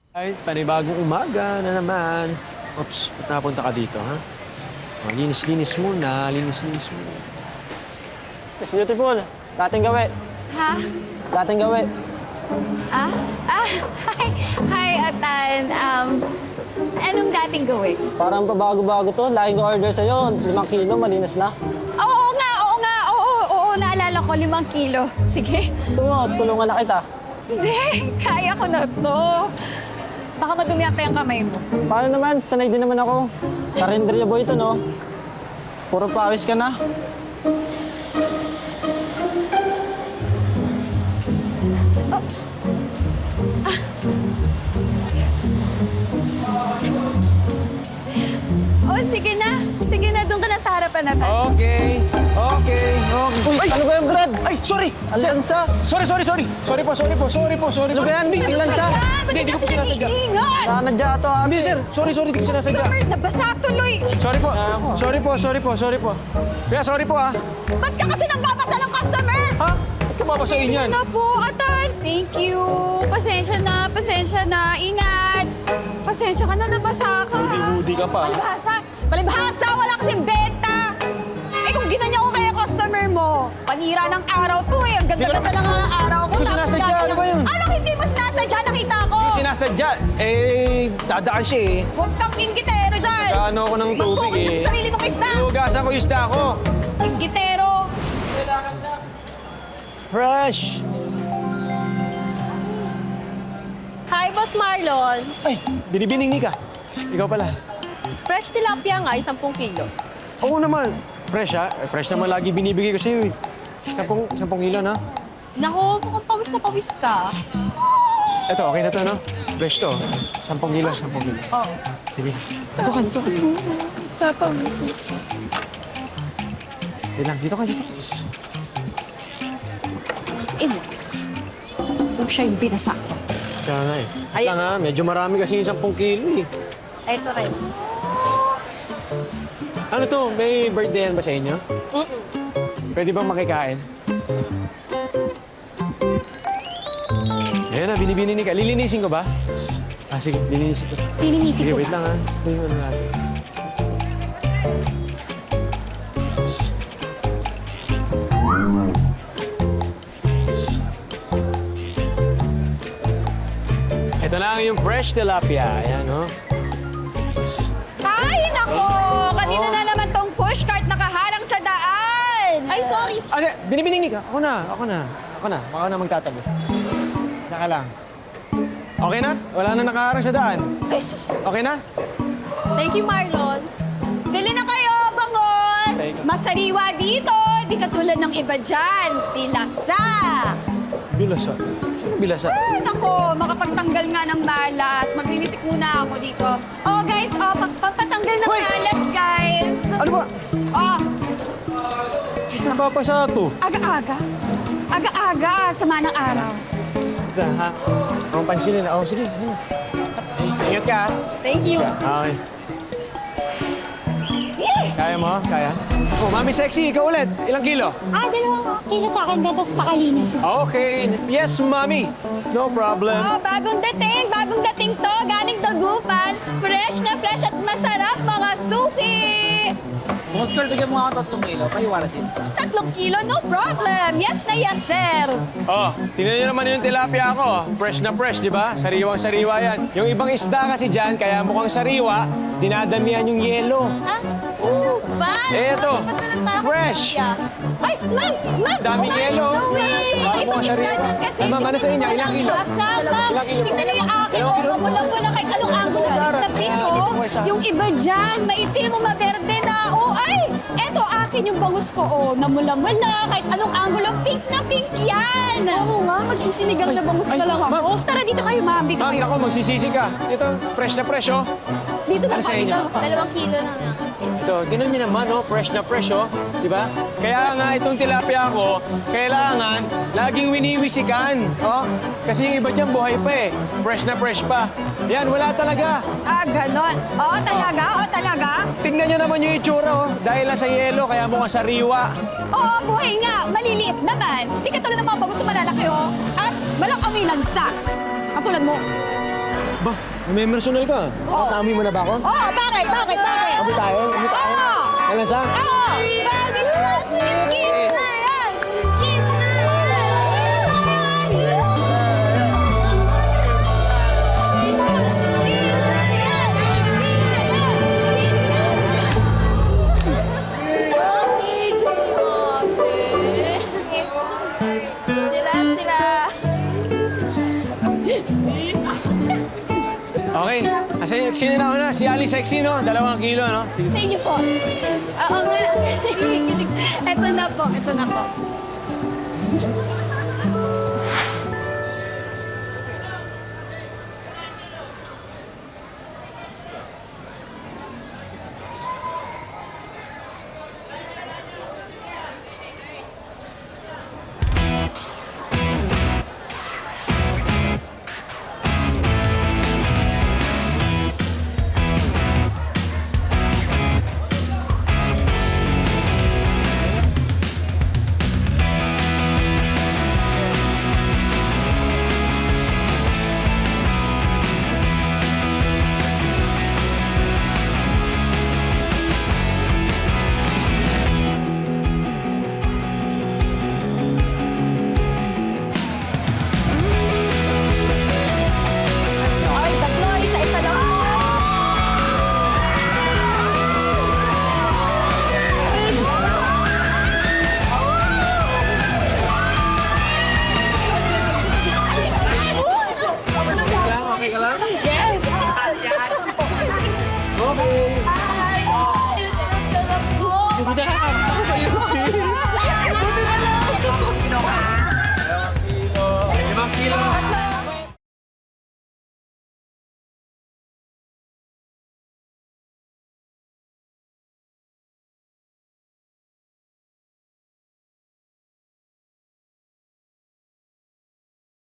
Ay, panibagong umaga na naman. Oops, ba't napunta ka dito, ha? Oh, linis-linis muna, linis-linis muna. Miss Beautiful, dating gawi. Ha? Dating gawi. Ah? Hi. Hi, Atan. Anong dating gawin? Parang pabago-bago to. Lagi ko order sa'yo. 5 kilo, malinis na. Oo nga. Oo, naalala ko, 5 kilo. Sige. Gusto mo, tulungan na kita. Hindi, kaya ko na to. Baka madumihan pa yung kamay mo. Paano naman? Sanay din naman ako. Karinderya boy ito, no? Puro pawis ka na. Oh, sige na. Sige na, doon ka na sa harapan natin. Okay. Uy, ano ba yung Brad? Ay, sorry! Alyansa! Sorry po. Ano ba yan? Hindi lansa. Hindi ko po sinasadya. Nanadya ito, ate. Hindi, sir. Sorry, hindi ko sinasadya. Customer, nabasa tuloy. Sorry po. Kaya sorry po, ha? Ba't ka kasi nagbabasa ng customer? Ha? Ba't ka babasahin Pasensya yan? na po, Atan. Thank you. Pasensya na. Ingat. Pasensya ka na, nabasa ka. Hudi ka pa. Palibhasa, wala kasing benta. Eh kung ginanya ko kaya customer mo, panira ng araw to eh. Ang ganda-ganda lang ang araw ko. Hindi ko Tapos sinasadya, lagi ano ba yun? Anong hindi mo sinasadya? Nakita ko. Sinasadya. Dadaan siya eh. Huwag kang inggitero dyan. Nag-ano ako ng tubig Mag-focus ka eh. sa sarili mong isda. Inugasan ko yung isda ko. Inggitero. Fresh. Hi, Boss Marlon. Ay, binibining ni ka. Ikaw pala. Fresh tilapia nga, 10 kilo. Oo naman. Fresh ha? Fresh naman lagi binibigay ko sa'yo eh. 10 kilo na. Naku, mukhang pawis na pawis ka. Ito, okay na to, no? Fresh to. 10 kilo. Oh. Sige. Dito ka. Papawis. Dito ka. Huwag siya yung binasa. Kaya nga eh. Kaya nga, medyo marami kasi yung 10 kilo eh. Ito rin. Ano to? May birthday ba sa inyo? Pwede bang makikain? Ayan na, binibini ni ka. Lilinisin ko ba? Sige, lilinisin ko. Lilinisin Sige, ko. wait lang ha. Ito yung ano natin. Ito na ang yung fresh tilapia. Ayan, no? Ay, nako! Kanina na naman tong pushcart nakaharang sa daan. Ay, sorry. Ate, binibining ni ka. Ako na. Baka na magtatabi. Saka lang. Okay na? Wala na nakaharang sa daan. Ay, sus. Okay na? Thank you, Marlon. Bili na kayo, bangos! Sige. Masariwa dito. Di katulad ng iba dyan. Pilasa. Bilasa. Sino bilasa? Ay, nako, makapagtanggal nga ng balas. Magwiwisik muna ako dito. Oh, guys, pampatanggal ng Hoy! balas, guys. Ano ba? Oh, Napapasa to. aga-aga. Aga-aga, sama ng araw. Ito, ha? Ang pansinin na. Oh, sige. Ingat ka, ha? Thank you. Okay. Kaya mo? Kaya? Oh, Mami Sexy, ikaw ulit. Ilang kilo? 2 kilo sa akin, betas pakalinis. Okay. Yes, Mami. No problem. Oh, bagong dating to. Galing Dagupan. Fresh na fresh at masarap, mga suki. Boss Carl, bigyan mo ako 3 kilo. Paiwala din. 3 kilo, no problem. Yes na yes, sir. Oh, tingnan niyo naman yung tilapia ko. Fresh na fresh, di ba? Sariwang-sariwa yan. Yung ibang isda kasi dyan, kaya mukhang sariwa, dinadamihan yung yelo. Ah, ano ba? Eto, fresh. Ay, ma'am! Daming yelo. No way! Baka Ibang mukhang isda sariwa. dyan kasi. Ay, ma'am, ano sa inyo? Ilang kilo? Ma'am, Ilang kilo? tingnan niyo yung akin. Oh, mula kahit anong angulo. Tapi ko, yung iba dyan, maitim o maberde na. Oh, ay! Eto, akin yung bangus ko. Oh, namula-mula. Kahit anong angulo, pink na pink yan. Oo nga, magsisinigang na bangus Ay, na lang ma'am. ako. Tara, dito kayo, ma'am. Dito Ma'am, kayo. ako, magsisisi ka. Ito, fresh na fresh, oh. Dito na Ano sa pa, inyo? dito. 2 kilo na na. Ito, tinan niyo naman, oh, fresh na fresh, oh. Di ba? Kaya nga itong tilapia ko, kailangan laging winiwisikan, oh. Kasi yung iba dyan buhay pa eh. Fresh na fresh pa. Yan, wala talaga. Ah, ganon. Oo, talaga? Oo, talaga? Tingnan niyo naman yung itsura, oh. Dahil lang sa yelo, kaya mukhang sariwa. Oo, buhay nga. Maliliit naman. Di ka tulad ng mga bangus na malalaki, oh. At walang amoy lansa. Katulad mo. Ba, may personal ka. Nakatami mo na ba ako? Oh, bakit? Abi tayo? Kailan sa? Oh, bakit na? Kiss na yan! Kiss na Sira. Okay. Sino na ako na? Si Ali Sexy, no? 2 kilo, no? Sige. Sa inyo po. Oo nga. Ito na po.